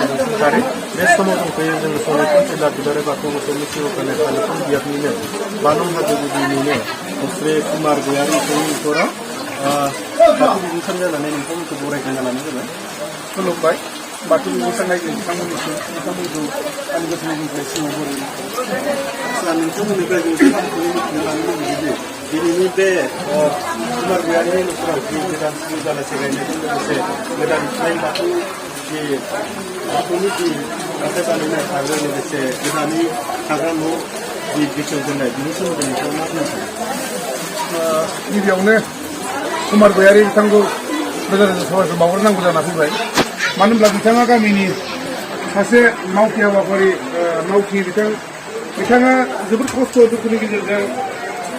सरकारि बे समाव दंफैयो जोङो सनितपुर जिल्ला दुलाराय बाथौ बोसोरनि सिगाङाव फालिफुं बियाबनिनो बानं हाजो गुदिनिनो मुस्रि कुमार गयारि बिथांनि न'खराव बाथौ बिबुंसार जानानै नोंथांमोनखौ बरायग्रोना लानाय जाबाय। खुलुमबाय बाथौ बिबुंसारनायजों नोंथांमोनखौ आंनि गोसोनिफ्राय सिगाङाव बरायनाय नोंथांमोननिफ्राय जों मिथिनो लानो लुबैयो दिनैनि बे कुमार गयारिनि न'खराव जि गोदान सिजौ जालासे गायनायजों लोगोसे गोदान फ्लाइ बाथौ जि बाथौनि जि गाथा बानायनाय आरो लोगोसे गोदानै थाग्रा न' जि बेखेव दोननाय बिनि सोमोन्दै नोंथाङा मा बुंनो सानो? गिबियावनो कुमार गयारि बिथांखौ रोजा रोजा साबायखर बावहरनांगौ जाना फैबाय। मानो होनब्ला बिथाङा गामिनि सासे मावथि हाबाफारि मावथि बिथाङा जोबोद खस्थ' दुखुनि गेजेरजों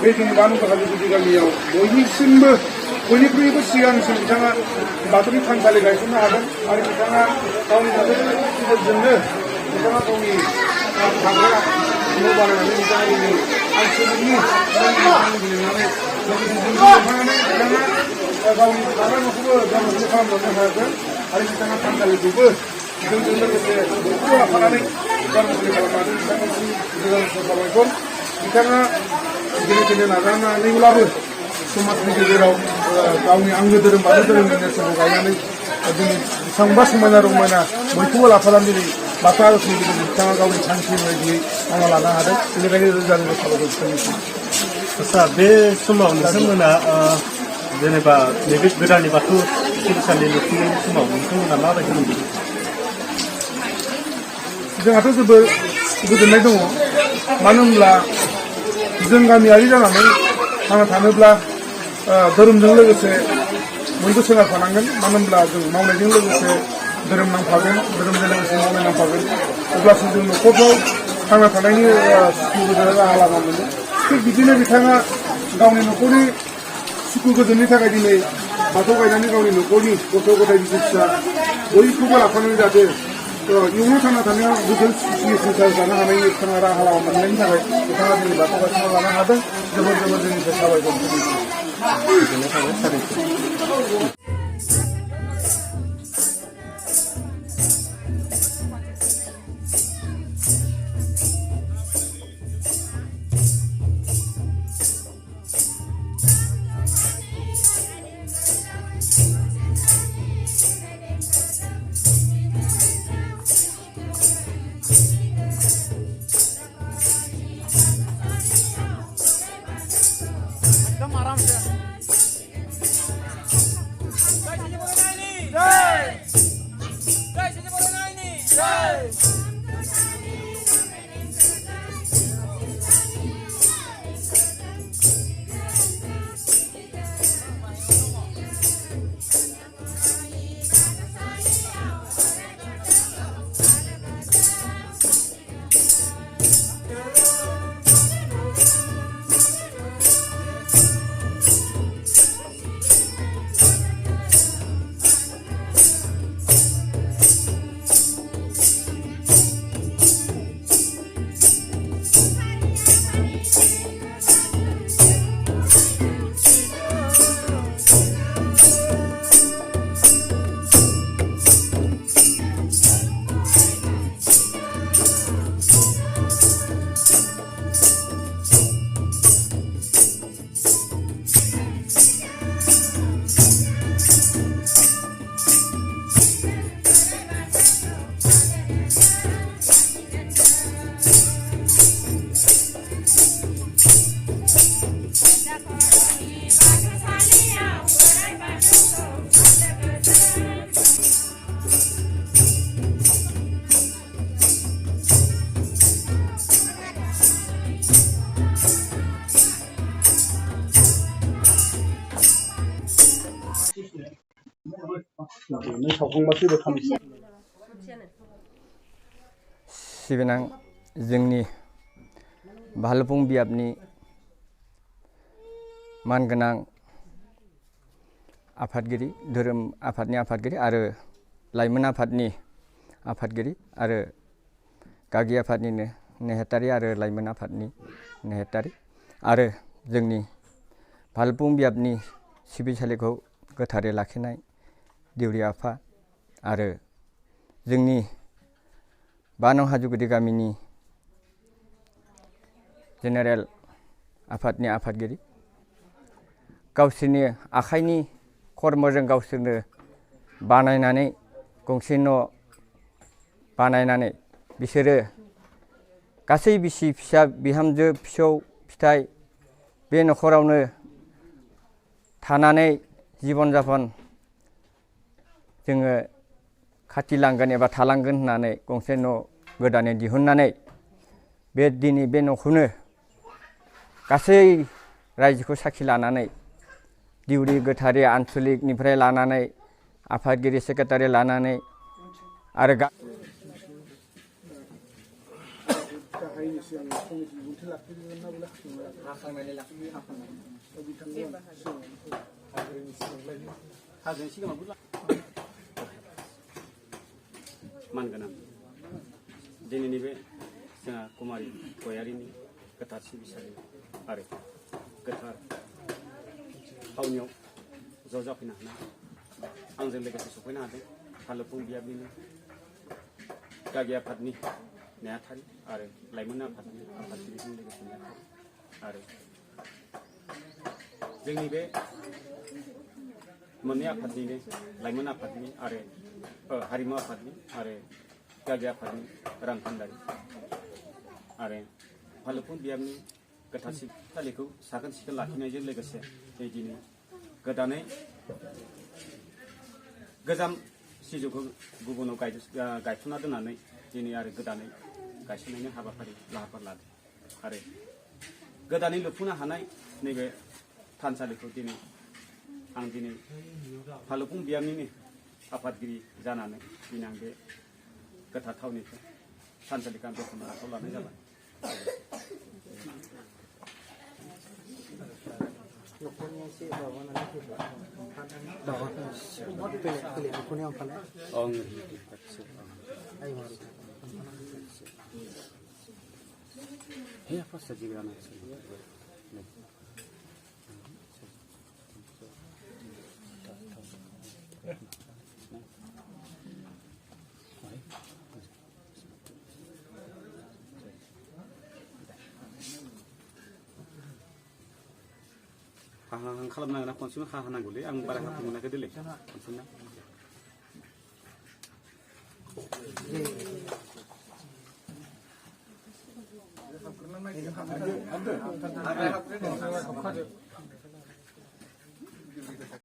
बे जोंनि बानं हाजो गुदि गामियाव बयनिख्रुइबो सिगांसिन बिथाङा बाथौनि थानसालि गायसननो हादों आरो बिथाङा गावनि नाजानायनि गेजेरजोंनो बिथाङा गावनि थाग्रा न' बानायनानै बिथाङा जोंनि आनसलिकनि गेलेनानै बिथाङा गावनि थाग्रा न'खौबो जाफुंसार खालामलांनो हादों आरो बिथाङा थानसालिखौबो जोंजों लोगोसे बयखौबो लाफानानै जाफुंसार खालामनो हादों। बिथांनिसिम रोजा रोजा साबायखर। बिथाङा गेलेनो नाजानानैब्लाबो समाजनि गेजेराव गावनि आंगो धोरोम बाथौ धोरोमनि नेरसोनखौ गायनानै दिनै बेसेबांबा समायना रमायना बयखौबो लाफानानै दिनै बाथौ आर'जनि गेजेरजों बिथाङा गावनि थांखि बायदियै मावना लानो हादों। बेनिखायनो रोजा रोजा साबायखर बिथांनिसिम। आच्चा बे समाव नोंथांमोना जेनेबा नैबे गोदाननि बाथौ सिबिसालि लुफुंनायनि समाव नोंथांमोना माबायदि मोनदों? जोंहाथ' जोबोर गोजोननाय दङ। मानो होनब्ला जों गामियारि जानानै थांना थानोब्ला धोरोमजों लोगोसे बयबो सोनारफानांगोन। मानो होनब्ला जों मावनायजों लोगोसे धोरोम नांफागोन, धोरोमजों लोगोसे मावनाय नांफागोन। अब्लासो जों न'खरफ्राव थांना थानायनि सुखु गोजोन राहा लामा मोनो। थिग बिदिनो बिथाङा गावनि न'खरनि सुखु गोजोननि थाखाय दिनै बाथौ गायनानै गावनि न'खरनि गथ' गथाय बिसि फिसा बयखौबो लाफानानै जाहाथे इयुनाव थांना थानायाव गोजोन सुखि संसार जानो हानायनि बिथाङा राहा लामा मोननायनि थाखाय बिथाङा दिनै बाथौ गायसनना लानो हादों। जोबोर जोबोर जोंनिफ्राय साबायखर गोजोननाय थाबाय साबायखर। सिबिनां जोंनि भालुफुं बियाबनि मानगोनां आफादगिरि, धोरोम आफादनि आफादगिरि आरो लाइमोन आफादनि आफादगिरि आरो गागि आफादनिनो नेहाथारि आरो लाइमोन आफादनि नेहाथारि आरो जोंनि भालुफुं बियाबनि सिबिसालिखौ गोथारै लाखिनाय दिउरि आफा आरो जोंनि बा नं हाजुगुदि गामिनि जेनेरेल आफादनि आफादगिरि गावसोरनि आखाइनि कर्मजों गावसोरनो बानायनानै गंसे न' बानायनानै बिसोरो गासै बिसि फिसा बिहामजो फिसौ फिथाइ बे न'खरावनो थानानै जीवन जापन जोङो खाथिलांगोन एबा थालांगोन होननानै गंसे न' गोदानै दिहुननानै बे दिनै बे न'खौनो गासै रायजोखौ साखि लानानै दिउरि गोथारि आनसलिकनिफ्राय लानानै आफादगिरि सेक्रेटारि लानानै आरो गाहायनि सिगां फंनैसो बिबुंथि लाखिगोन ना बले हाखांनानै लाखियो हाजोनि सिगाङावबो मानगोनां दिनैनि बे जोंहा कुमारी गयारिनि गोथार सिबिसालि आरो गोथार थावनियाव ज' जाफैनो हानाय आंजों लोगोसे सफैनो हादों फालोफुं बियाबनिनो गागि आफादनि नेहाथारि आरो लाइमोन आफादनि आफादगिरिजों लोगोसे नेहाथारि आरो जोंनि बे मोननै आफादनिनो लाइमोन आफादनि आरो हारिमु आफादनि आरो गागि आफादनि रांखान्दारि आरो फालोफुं बियाबनि गोथार सिबिसालिखौ साखोन सिखोन लाखिनायजों लोगोसे दिनै गोदानै गोजाम सिजौखौ गुबुनाव गायसनना दोननानै दिनै आरो गोदानै गायसननायनि हाबाफारि लाहार फाहार लादों आरो गोदानै लुफुंनो हानाय नैबे थानसालिखौ आं दिनै फालोफुं बियाबनिनो आफादगिरि जानानै दिनै आं बे गोथार थावनिखौ थानसालिखौ आं बेखेवनो आखायाव लानाय जाबाय हाहां खालामनांगोन ना खनसेनो हाहांनांगौलै आं बारा हाखौ मोनाखै देलै खनसेनो